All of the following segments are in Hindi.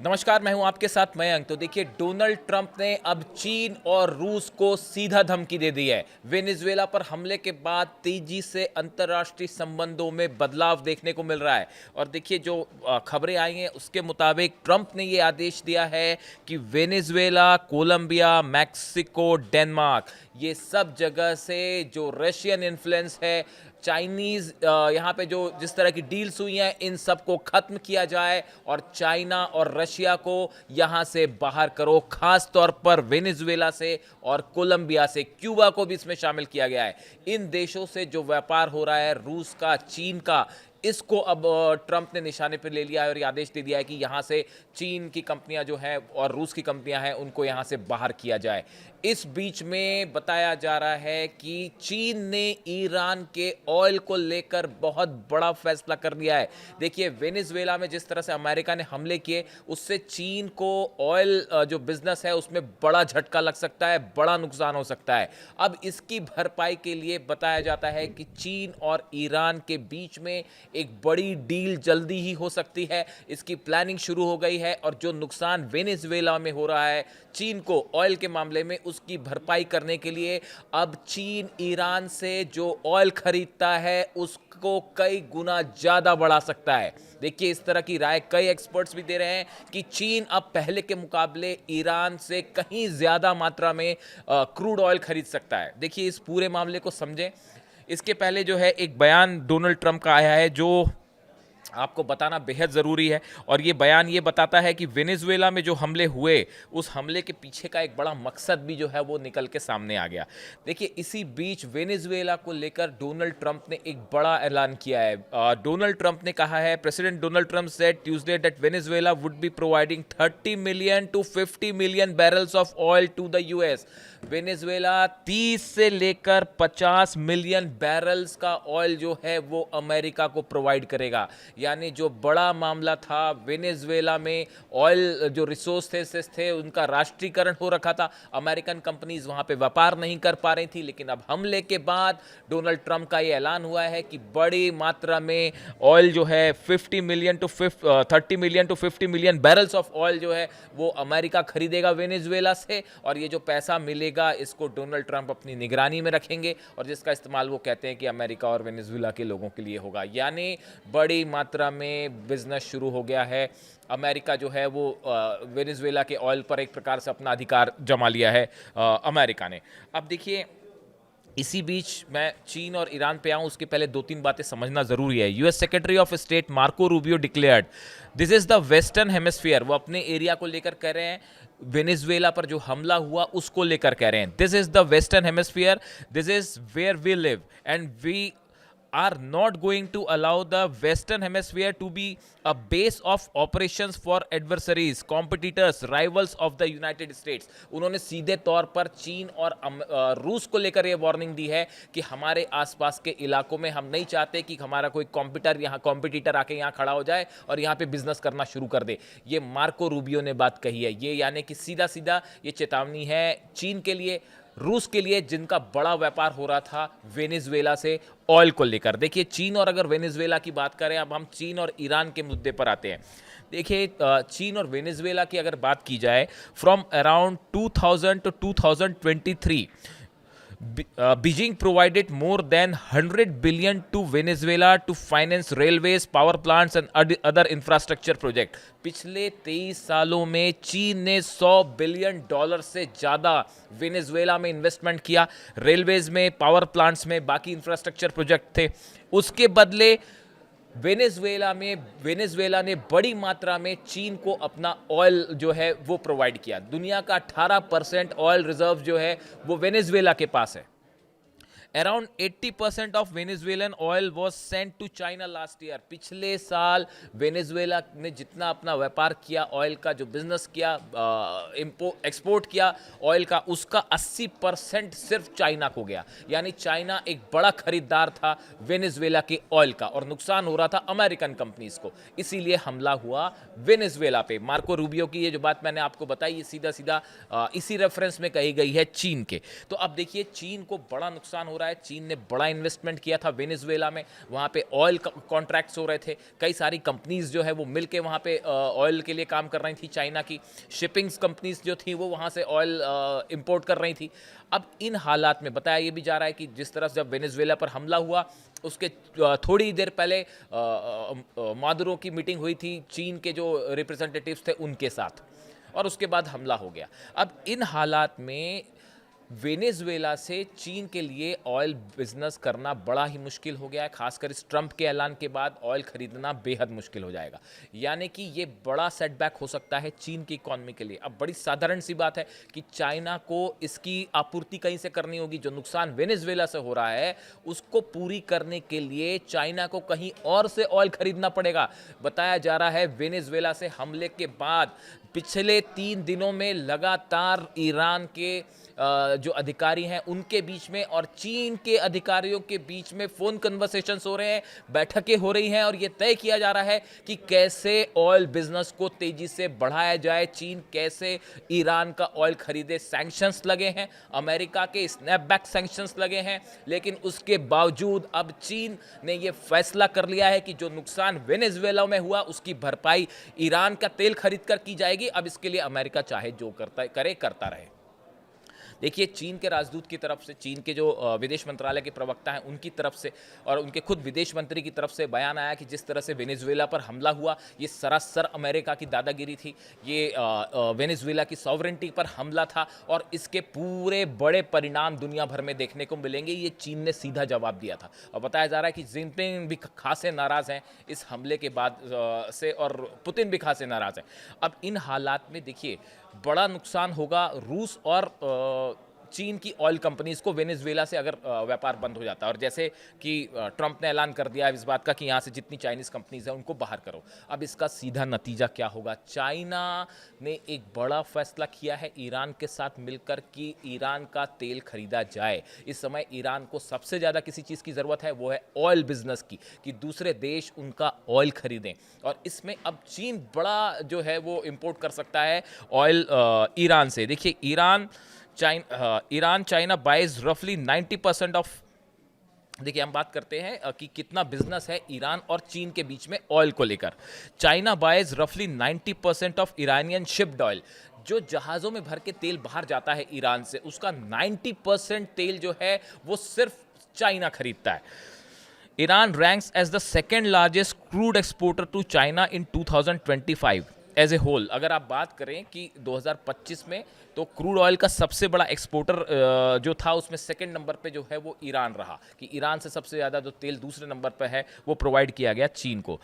नमस्कार, मैं हूं आपके साथ मयंक। तो देखिए, डोनाल्ड ट्रंप ने अब चीन और रूस को सीधा धमकी दे दी है। वेनेजुएला पर हमले के बाद तेजी से अंतर्राष्ट्रीय संबंधों में बदलाव देखने को मिल रहा है। और देखिए, जो खबरें आई हैं उसके मुताबिक ट्रंप ने ये आदेश दिया है कि वेनेजुएला, कोलंबिया, मैक्सिको, डेनमार्क, ये सब जगह से जो रशियन इन्फ्लुएंस है, चाइनीज यहाँ पे जो जिस तरह की डील्स हुई हैं, इन सब को खत्म किया जाए और चाइना और रशिया को यहाँ से बाहर करो। खास तौर पर वेनेजुएला से और कोलंबिया से, क्यूबा को भी इसमें शामिल किया गया है। इन देशों से जो व्यापार हो रहा है, रूस का, चीन का, इसको अब ट्रंप ने निशाने पर ले लिया है और ये आदेश दे दिया है कि यहाँ से चीन की कंपनियां जो हैं और रूस की कंपनियां हैं, उनको यहाँ से बाहर किया जाए। इस बीच में बताया जा रहा है कि चीन ने ईरान के ऑयल को लेकर बहुत बड़ा फैसला कर लिया है। देखिए, वेनेजुएला में जिस तरह से अमेरिका ने हमले किए, उससे चीन को ऑयल जो बिजनेस है उसमें बड़ा झटका लग सकता है, बड़ा नुकसान हो सकता है। अब इसकी भरपाई के लिए बताया जाता है कि चीन और ईरान के बीच में एक बड़ी डील जल्दी ही हो सकती है। इसकी प्लानिंग शुरू हो गई है और जो नुकसान वेनेजुएला में हो रहा है चीन को ऑयल के मामले में, उसकी भरपाई करने के लिए अब चीन ईरान से जो ऑयल खरीदता है उसको कई गुना ज्यादा बढ़ा सकता है। देखिए, इस तरह की राय कई एक्सपर्ट्स भी दे रहे हैं कि चीन अब पहले के मुकाबले ईरान से कहीं ज्यादा मात्रा में क्रूड ऑयल खरीद सकता है। देखिए, इस पूरे मामले को समझें। इसके पहले जो है एक बयान डोनाल्ड ट्रंप का आया है जो आपको बताना बेहद ज़रूरी है। और ये बयान ये बताता है कि वेनेजुएला में जो हमले हुए, उस हमले के पीछे का एक बड़ा मकसद भी जो है वो निकल के सामने आ गया। देखिए, इसी बीच वेनेजुएला को लेकर डोनाल्ड ट्रंप ने एक बड़ा ऐलान किया है। डोनाल्ड ट्रंप ने कहा है, president Donald Trump said Tuesday that Venezuela would be providing 30 million to 50 million barrels of oil to the US. Venezuela 30 से लेकर 50 मिलियन बैरल्स का ऑयल जो है वो अमेरिका को प्रोवाइड करेगा। यानी जो बड़ा मामला था, वेनेजुएला में ऑयल जो रिसोर्सेस थे उनका राष्ट्रीयकरण हो रखा था, अमेरिकन कंपनीज वहां पे व्यापार नहीं कर पा रही थी। लेकिन अब हमले के बाद डोनाल्ड ट्रंप का ये ऐलान हुआ है कि बड़ी मात्रा में ऑयल जो है 30 million to 50 million barrels of oil जो है वो अमेरिका खरीदेगा वेनेजुएला से। और ये जो पैसा मिलेगा इसको डोनाल्ड ट्रंप अपनी निगरानी में रखेंगे और जिसका इस्तेमाल वो कहते हैं कि अमेरिका और वेनेजुएला के लोगों के लिए होगा। यानी बड़ी मात्रा में बिजनेस शुरू हो गया है। अमेरिका जो है वो वेनेजुएला के ऑयल पर एक प्रकार से अपना अधिकार जमा लिया है अमेरिका ने। अब देखिए, इसी बीच मैं चीन और ईरान पे आऊं उसके पहले दो तीन बातें समझना जरूरी है। US secretary of state Marco Rubio declared this is the western hemisphere. वो अपने एरिया को लेकर कह रहे हैं, वेनेजुएला पर जो हमला हुआ उसको लेकर कह रहे हैं, this is the western hemisphere, this is where we live and we are not going to allow the western hemisphere to be a base of operations for adversaries, competitors, rivals of the United States। उन्होंने सीधे तौर पर चीन और रूस को लेकर यह वार्निंग दी है कि हमारे आसपास के इलाकों में हम नहीं चाहते कि हमारा कोई कॉम्पिटिटर आके यहाँ खड़ा हो जाए और यहाँ पे बिजनेस करना शुरू कर दे। ये मार्को रूबियो ने बात कही है। ये यानी कि सीधा सीधा ये चेतावनी है चीन के लिए, रूस के लिए, जिनका बड़ा व्यापार हो रहा था वेनेजुएला से ऑयल को लेकर। देखिए, चीन और अगर वेनेजुएला की बात करें, अब हम चीन और ईरान के मुद्दे पर आते हैं। देखिए, चीन और वेनेजुएला की अगर बात की जाए, from around 2000 to 2023 Beijing provided more than 100 billion to Venezuela to finance railways, power plants and other infrastructure project। पिछले 23 सालों में चीन ने $100 बिलियन से ज्यादा वेनेजुएला में इन्वेस्टमेंट किया, रेलवेज में, पावर प्लांट्स में, बाकी इंफ्रास्ट्रक्चर प्रोजेक्ट थे। उसके बदले वेनेजुएला ने बड़ी मात्रा में चीन को अपना ऑयल जो है वो प्रोवाइड किया। दुनिया का 18% ऑयल रिजर्व जो है वो वेनेजुएला के पास है। Around 80% of Venezuelan oil was sent to China last year. पिछले साल वेनेजुएला ने जितना अपना व्यापार किया, ऑयल का जो बिजनेस किया, एक्सपोर्ट किया ऑयल का, उसका 80% सिर्फ चाइना को गया। यानी चाइना एक बड़ा खरीदार था वेनेजुएला के ऑयल का और नुकसान हो रहा था अमेरिकन कंपनीज को। इसीलिए हमला हुआ वेनेजुएला पे। मार्को रूबियो की ये जो बात मैंने आपको बताई, ये सीधा सीधा इसी रेफरेंस में कही गई है चीन के। तो अब देखिए, चीन को बड़ा नुकसान हो रहा है। चीन ने बड़ा इन्वेस्टमेंट किया था वेनेजुएला में, वहाँ पे ऑयल कॉन्ट्रैक्ट्स हो रहे थे, कई सारी कंपनीज जो है वो मिलके वहाँ पे ऑयल के लिए काम कर रही थी। चाइना की शिपिंग्स कंपनीज जो थी वो वहाँ से ऑयल इंपोर्ट कर रही थी। अब इन हालात में बताया ये भी जा रहा है कि जिस तरह से जब वेनेजुएला पर हमला हुआ उसके थोड़ी देर पहले मादुरो की मीटिंग हुई थी चीन के जो रिप्रेजेंटेटिव्स थे उनके साथ, और उसके बाद हमला हो गया। अब इन हालात में वेनेजुएला से चीन के लिए ऑयल बिजनेस करना बड़ा ही मुश्किल हो गया है। खासकर इस ट्रंप के ऐलान के बाद ऑयल खरीदना बेहद मुश्किल हो जाएगा, यानी कि ये बड़ा सेटबैक हो सकता है चीन की इकॉनमी के लिए। अब बड़ी साधारण सी बात है कि चाइना को इसकी आपूर्ति कहीं से करनी होगी। जो नुकसान वेनेजुएला से हो रहा है उसको पूरी करने के लिए चाइना को कहीं और से ऑयल खरीदना पड़ेगा। बताया जा रहा है वेनेजुएला से हमले के बाद पिछले 3 दिनों में लगातार ईरान के जो अधिकारी हैं उनके बीच में और चीन के अधिकारियों के बीच में फ़ोन कन्वर्सेशंस हो रहे हैं, बैठकें हो रही हैं, और ये तय किया जा रहा है कि कैसे ऑयल बिजनेस को तेज़ी से बढ़ाया जाए, चीन कैसे ईरान का ऑयल खरीदे। सैंक्शंस लगे हैं, अमेरिका के स्नैपबैक सैंक्शंस लगे हैं, लेकिन उसके बावजूद अब चीन ने ये फैसला कर लिया है कि जो नुकसान वेनेजुएला में हुआ उसकी भरपाई ईरान का तेल खरीद कर की जाएगी। अब इसके लिए अमेरिका चाहे जो करता रहे। देखिए, चीन के राजदूत की तरफ से, चीन के जो विदेश मंत्रालय के प्रवक्ता हैं उनकी तरफ से और उनके खुद विदेश मंत्री की तरफ से बयान आया कि जिस तरह से वेनेजुएला पर हमला हुआ ये सरासर अमेरिका की दादागिरी थी, ये वेनेजुएला की सॉवरेंटी पर हमला था और इसके पूरे बड़े परिणाम दुनिया भर में देखने को मिलेंगे। ये चीन ने सीधा जवाब दिया था और बताया जा रहा है कि जिनपिंग भी खासे नाराज़ हैं इस हमले के बाद से और पुतिन भी खासे नाराज़ हैं। अब इन हालात में देखिए बड़ा नुकसान होगा रूस और चीन की ऑयल कंपनीज को वेनेजुएला से अगर व्यापार बंद हो जाता है, और जैसे कि ट्रंप ने ऐलान कर दिया है इस बात का कि यहाँ से जितनी चाइनीज कंपनीज हैं उनको बाहर करो। अब इसका सीधा नतीजा क्या होगा? चाइना ने एक बड़ा फैसला किया है ईरान के साथ मिलकर कि ईरान का तेल खरीदा जाए। इस समय ईरान को सबसे ज़्यादा किसी चीज़ की ज़रूरत है, वो है ऑयल बिजनेस की, कि दूसरे देश उनका ऑयल खरीदें, और इसमें अब चीन बड़ा जो है वो इम्पोर्ट कर सकता है ऑयल ईरान से। देखिए, ईरान चाइना बाइज रफली 90% ऑफ, देखिए हम बात करते हैं कि कितना बिजनेस है ईरान और चीन के बीच में ऑयल को लेकर। चाइना बाइज रफली 90% ऑफ ईरानियन शिप्ड ऑयल, जो जहाज़ों में भर के तेल बाहर जाता है ईरान से, उसका 90% तेल जो है वो सिर्फ चाइना खरीदता है। Iran ranks as the second largest crude exporter to China in 2025 as a whole. अगर आप बात करें कि 2025 में तो क्रूड ऑयल का सबसे बड़ा एक्सपोर्टर जो था उसमें सेकंड नंबर पे जो है वो ईरान रहा, कि ईरान से सबसे ज़्यादा जो तेल दूसरे नंबर पे है वो प्रोवाइड किया गया चीन को।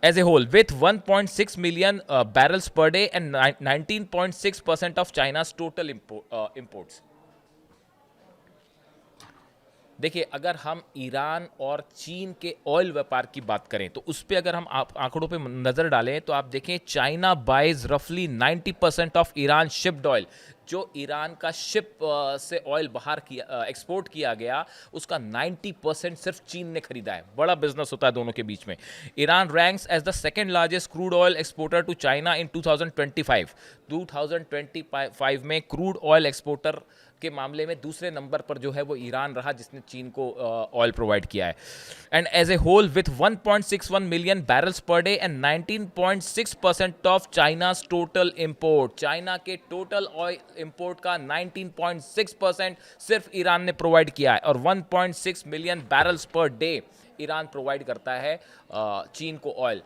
As a whole with 1.6 million barrels per day and 19.6% of China's total imports. देखिए, अगर हम ईरान और चीन के ऑयल व्यापार की बात करें तो उस पर अगर हम आंकड़ों पे नज़र डालें तो आप देखें चाइना बाइज रफली 90% ऑफ ईरान शिप्ड ऑयल। जो ईरान का शिप से ऑयल बाहर किया एक्सपोर्ट किया गया उसका 90% सिर्फ चीन ने खरीदा है। बड़ा बिजनेस होता है दोनों के बीच में। Iran ranks as the second largest crude oil exporter to China in 2025 में क्रूड ऑयल एक्सपोर्टर के मामले में दूसरे नंबर पर जो है वो ईरान रहा, जिसने चीन को ऑयल प्रोवाइड किया है। And as a whole with 1.61 million barrels per day and 19.6% of China's total import. China के टोटल ऑयल इंपोर्ट का 19.6% सिर्फ ईरान ने प्रोवाइड किया है, और 1.6 million barrels per day Iran provide करता है चीन को ऑयल।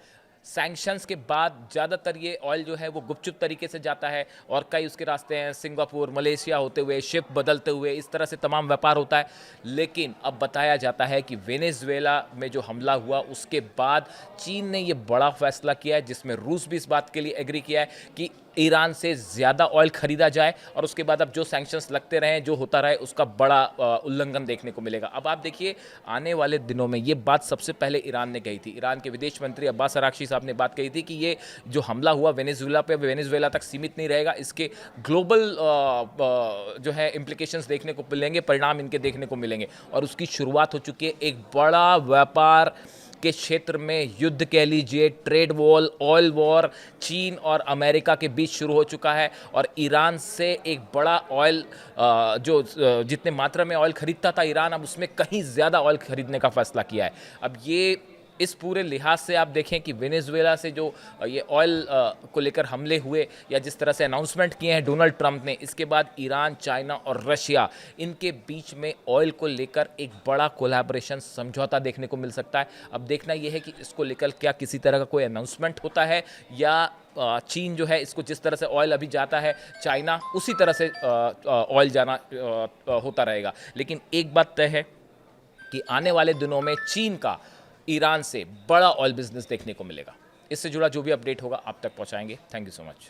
सैंक्शंस के बाद ज़्यादातर ये ऑयल जो है वो गुपचुप तरीके से जाता है और कई उसके रास्ते हैं, सिंगापुर, मलेशिया होते हुए, शिप बदलते हुए, इस तरह से तमाम व्यापार होता है। लेकिन अब बताया जाता है कि वेनेजुएला में जो हमला हुआ उसके बाद चीन ने ये बड़ा फैसला किया है, जिसमें रूस भी इस बात के लिए एग्री किया है कि ईरान से ज़्यादा ऑयल खरीदा जाए, और उसके बाद अब जो सैंक्शंस लगते रहें, जो होता रहे, उसका बड़ा उल्लंघन देखने को मिलेगा। अब आप देखिए आने वाले दिनों में ये बात सबसे पहले ईरान ने कही थी। ईरान के विदेश मंत्री अब्बास अराक्ची साहब ने बात कही थी कि ये जो हमला हुआ वेनेजुएला पे वेनेजुएला तक सीमित नहीं रहेगा, इसके ग्लोबल जो है इम्प्लीकेशंस देखने को मिलेंगे, परिणाम इनके देखने को मिलेंगे, और उसकी शुरुआत हो चुकी है। एक बड़ा व्यापार के क्षेत्र में युद्ध कह लीजिए, ट्रेड वॉर, ऑयल वॉर चीन और अमेरिका के बीच शुरू हो चुका है और ईरान से एक बड़ा ऑयल जितने मात्रा में ऑयल खरीदता था ईरान, अब उसमें कहीं ज़्यादा ऑयल खरीदने का फैसला किया है। अब ये इस पूरे लिहाज से आप देखें कि वेनेजुएला से जो ये ऑयल को लेकर हमले हुए या जिस तरह से अनाउंसमेंट किए हैं डोनाल्ड ट्रंप ने, इसके बाद ईरान, चाइना और रशिया, इनके बीच में ऑयल को लेकर एक बड़ा कोलैबोरेशन, समझौता देखने को मिल सकता है। अब देखना यह है कि इसको लेकर क्या किसी तरह का कोई अनाउंसमेंट होता है या चीन जो है इसको जिस तरह से ऑयल अभी जाता है चाइना, उसी तरह से ऑयल जाना होता रहेगा। लेकिन एक बात तय है कि आने वाले दिनों में चीन का ईरान से बड़ा ऑयल बिजनेस देखने को मिलेगा। इससे जुड़ा जो भी अपडेट होगा आप तक पहुंचाएंगे। Thank you so much.